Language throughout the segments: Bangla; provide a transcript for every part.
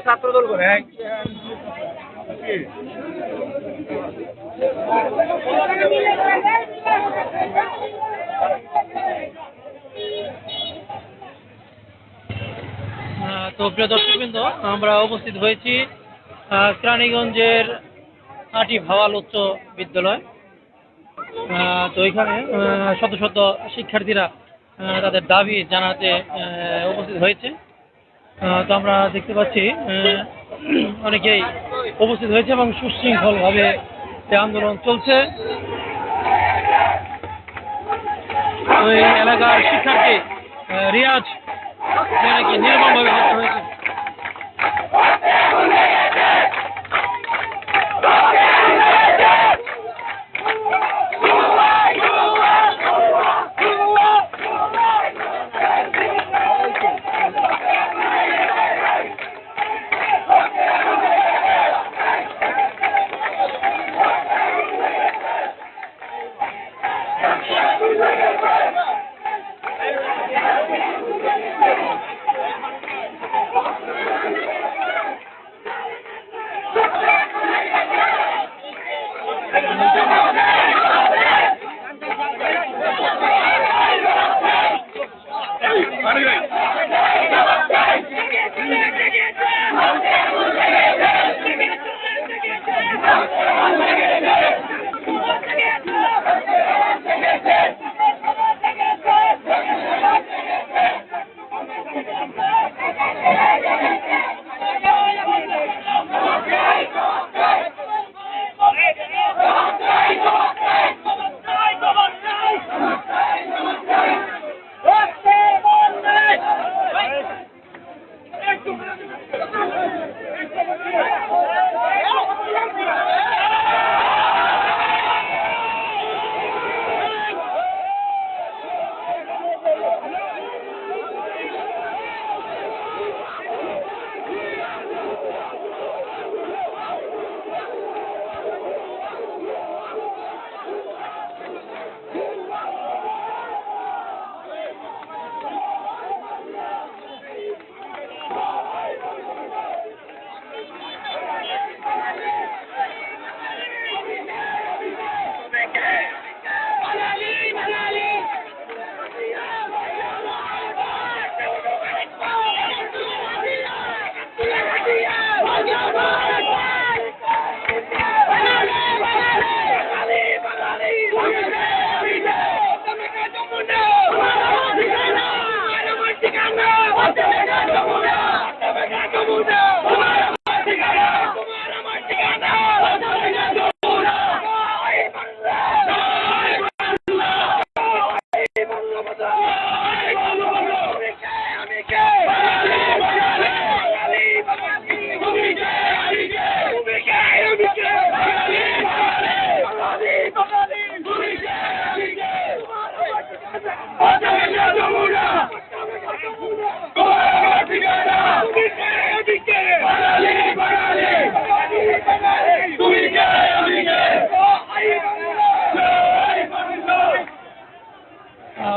ছাত্র দল করে তো প্রিয় দর্শকবৃন্দ, আমরা উপস্থিত হয়েছি কেরানীগঞ্জের আটি ভাওয়াল উচ্চ বিদ্যালয়। তো এখানে শত শত শিক্ষার্থীরা তাদের দাবি জানাতে উপস্থিত হয়েছে। তো আমরা দেখতে পাচ্ছি অনেকেই উপস্থিত হয়েছে এবং সুশৃঙ্খলভাবে আন্দোলন চলছে। ওই এলাকার শিক্ষার্থী রিয়াজ নাকি নির্মমভাবে হত্যা হয়েছে।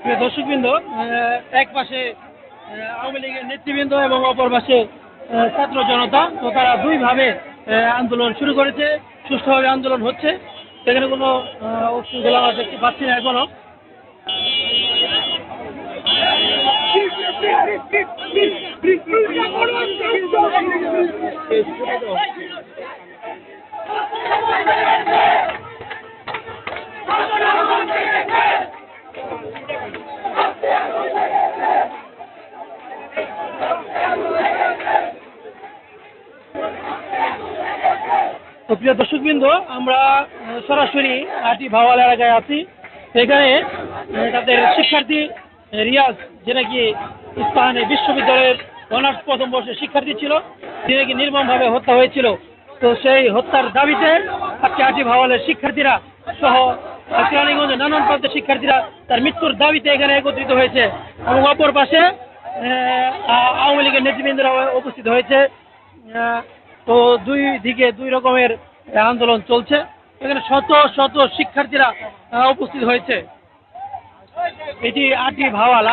প্রিয় দর্শকবৃন্দ, এক পাশে আওয়ামী লীগের নেতৃবৃন্দ এবং অপর পাশে ছাত্র জনতা। তো তারা দুইভাবে আন্দোলন শুরু করেছে, সুষ্ঠুভাবে আন্দোলন হচ্ছে। সেখানে কোনো উশৃঙ্খলা আমরা দেখতে পাচ্ছি না এখনো। তো প্রিয় দর্শকবৃন্দ, আমরা সরাসরি আটি ভাওয়াল এলাকায় আছি। এখানে তাদের শিক্ষার্থী রিয়াজ, যে নাকি ইস্পাহানি বিশ্ববিদ্যালয়ের অনার্স প্রথম বর্ষের শিক্ষার্থী ছিল, যে নাকি নির্মমভাবে হত্যা হয়েছিল। তো সেই হত্যার দাবিতে আজকে আটি ভাওয়ালের শিক্ষার্থীরা সহ কেরানীগঞ্জের নানান প্রান্তের শিক্ষার্থীরা তার মৃত্যুর দাবিতে এখানে একত্রিত হয়েছে। এবং অপর পাশে আওয়ামী লীগের নেতৃবৃন্দরা উপস্থিত হয়েছে। তো দুই দিকে দুই রকমের আন্দোলন চলছে। এখানে শত শত শিক্ষার্থীরা উপস্থিত হয়েছে। এটি আটি ভাওয়াল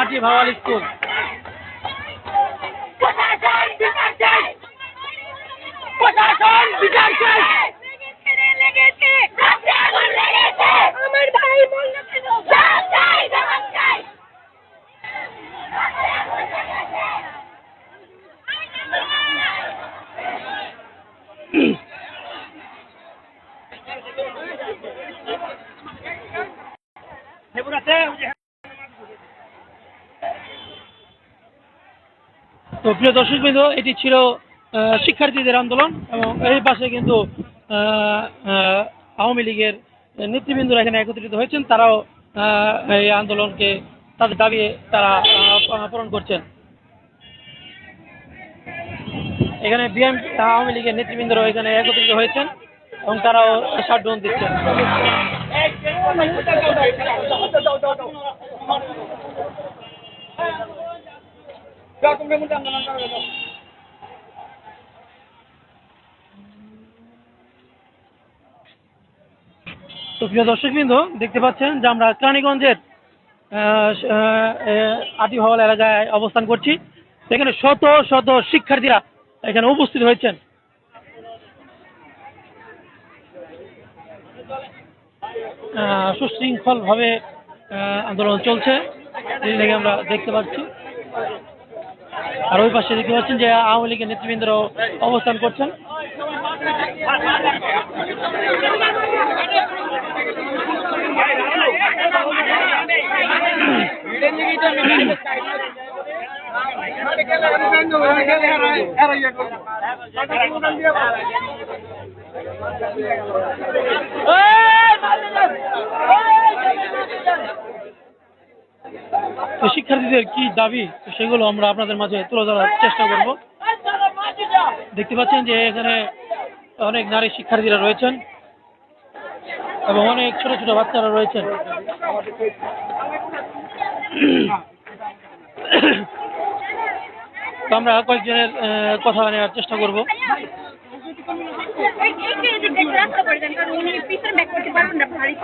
স্কুল। তো প্রিয় দর্শকবৃন্দ, এটি ছিল শিক্ষার্থীদের আন্দোলন এবং এই পাশে কিন্তু আওয়ামী লীগের নেতৃবৃন্দরা এখানে একত্রিত হয়েছেন। তারাও এই আন্দোলনকে তাদের দাবি তারা পূরণ করছেন। এখানে বিএনপি আওয়ামী লীগের নেতৃবৃন্দরাও এখানে একত্রিত হয়েছেন এবং তারাও শাটডাউন দিচ্ছেন। তো প্রিয় দর্শকবৃন্দ, দেখতে পাচ্ছেন যে আমরা কেরানীগঞ্জের আটি ভাওয়াল এলাকায় অবস্থান করছি। এখানে শত শত শিক্ষার্থীরা এখানে উপস্থিত হয়েছেন। সুশৃঙ্খলভাবে আন্দোলন চলছে, এদিকে আমরা দেখতে পাচ্ছি। আর ওই পাশে দেখতে পাচ্ছেন যে আওয়ামী লীগের নেতৃবৃন্দরাও অবস্থান করছেন। শিক্ষার্থীদের কি দাবি সেগুলো আমরা আপনাদের মাঝে তুলে ধরার চেষ্টা করব। দেখতে পাচ্ছেন যে এখানে অনেক নারী শিক্ষার্থীরা রয়েছেন এবং অনেক ছোট ছোট বাচ্চারা রয়েছেন। তো আমরা কয়েকজনের কথা নেওয়ার চেষ্টা করব।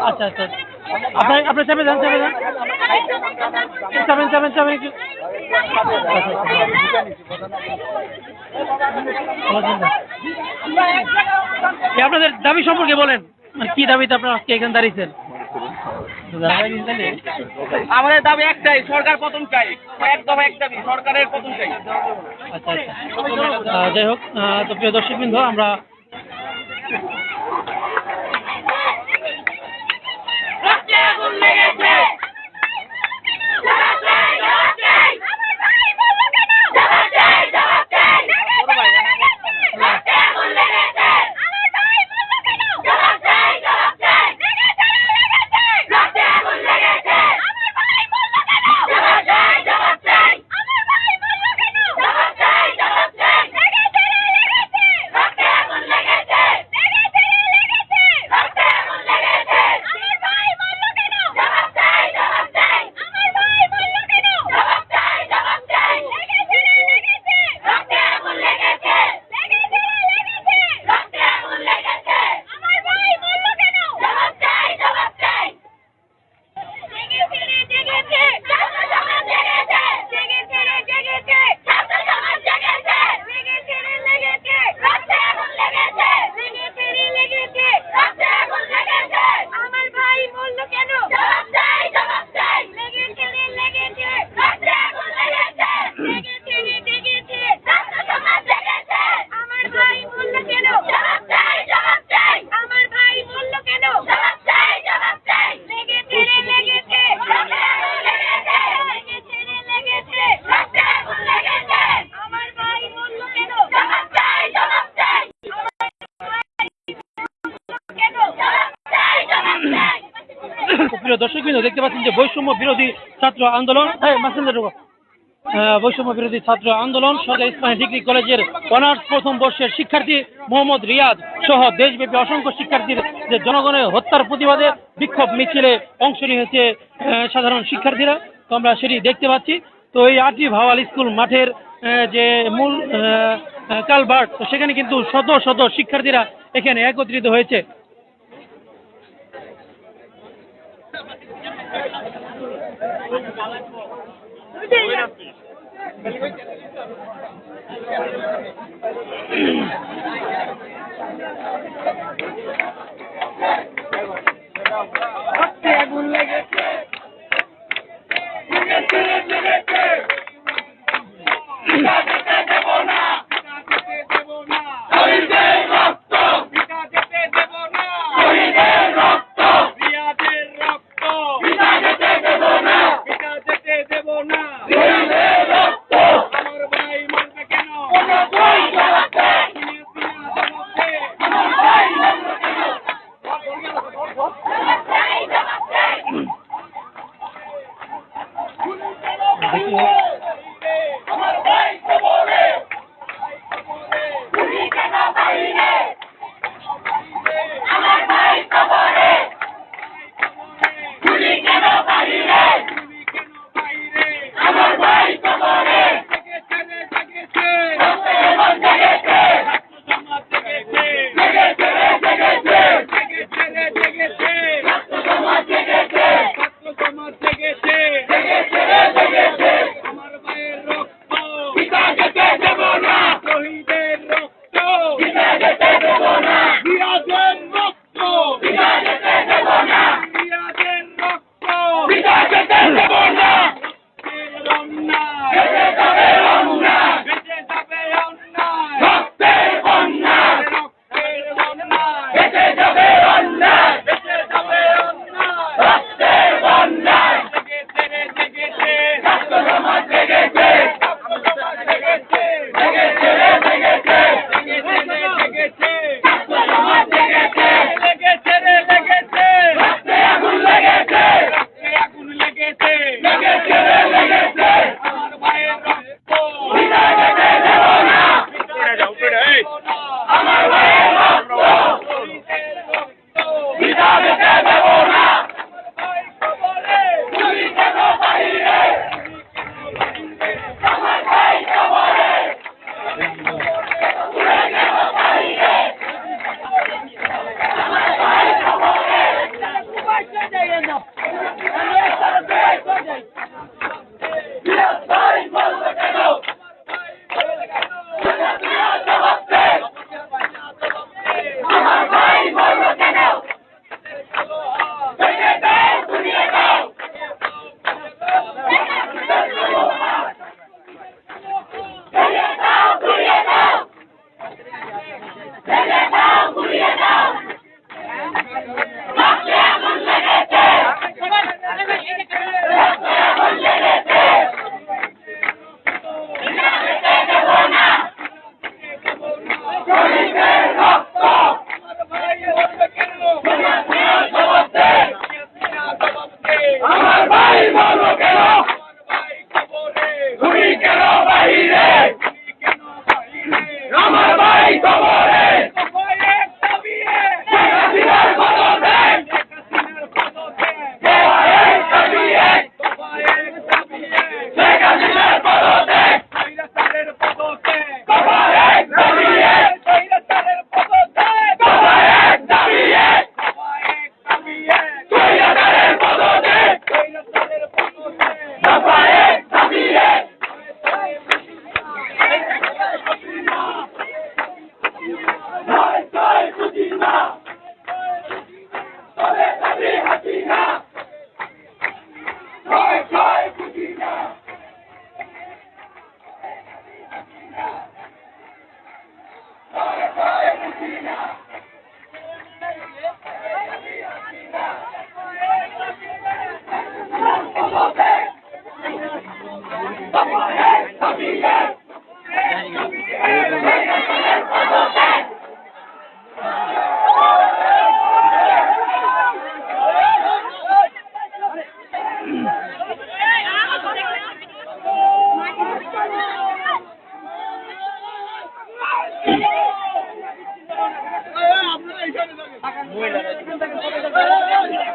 আচ্ছা আচ্ছা, আপনার চাপে যান একটু। আপনাদের দাবি সম্পর্কে বলেন, মানে কি দাবিতে আপনারা আজকে এখানে দাঁড়িয়েছেন? আমাদের দাবি একটাই, সরকার পতন চাই। একদম এক দাবি, সরকারের পতন চাই। আচ্ছা আচ্ছা, যাই হোক। তো প্রিয় দর্শকবৃন্দ, আমরা প্রিয় দর্শকবৃন্দ, দেখতে পাচ্ছেন যে বৈষম্য বিরোধী ছাত্র আন্দোলন সরকারি ইসলামী ডিগ্রি কলেজের অনার্স প্রথম বর্ষের শিক্ষার্থী মোহাম্মদ রিয়াজ সহ দেশব্যাপী অসংখ্য শিক্ষার্থীর যে জনগণের হত্যার প্রতিবাদে বিক্ষোভ মিছিলে অংশ নিয়েছে সাধারণ শিক্ষার্থীরা। তো আমরা সেটি দেখতে পাচ্ছি। তো এই আটি ভাওয়াল স্কুল মাঠের যে মূল কালভার্ট, তো সেখানে কিন্তু শত শত শিক্ষার্থীরা এখানে একত্রিত হয়েছে।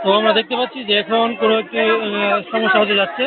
তো আমরা দেখতে পাচ্ছি যে এখন কোনো একটি সমস্যা হতে যাচ্ছে।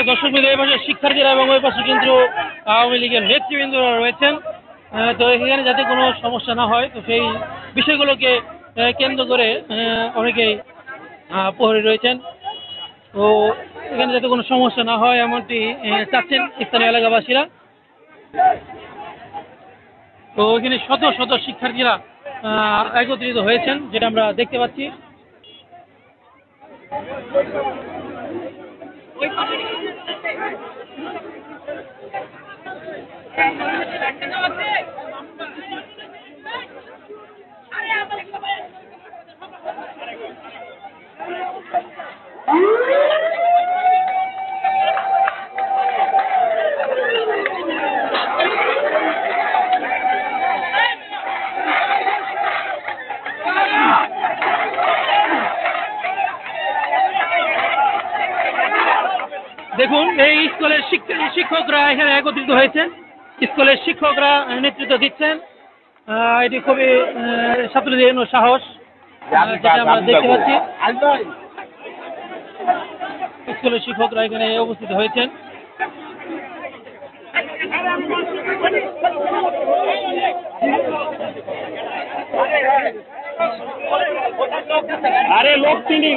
দর্শক বিন্দু এই পাশে শিক্ষার্থীরা এবং ওই পাশে কিন্তু আওয়ামী লীগের নেতৃবৃন্দরা রয়েছেন। তো এখানে যাতে কোনো সমস্যা না হয়, তো সেই বিষয়গুলোকে কেন্দ্র করে অনেকেই প্রহরী রয়েছেন। তো এখানে যাতে কোনো সমস্যা না হয় এমনটি চাচ্ছেন স্থানীয় এলাকাবাসীরা। তো এখানে শত শত শিক্ষার্থীরা একত্রিত হয়েছেন, যেটা আমরা দেখতে পাচ্ছি। দেখুন, এই স্কুলের শিক্ষকরা এখানে একত্রিত হয়েছেন, স্কুলের শিক্ষকরা নেতৃত্ব দিচ্ছেন। এটি খুবই ছাত্রদের সাহস, যেটা আমরা দেখতে পাচ্ছি। স্কুলের শিক্ষকরা এখানে উপস্থিত হয়েছেন। আরে লোক চিনি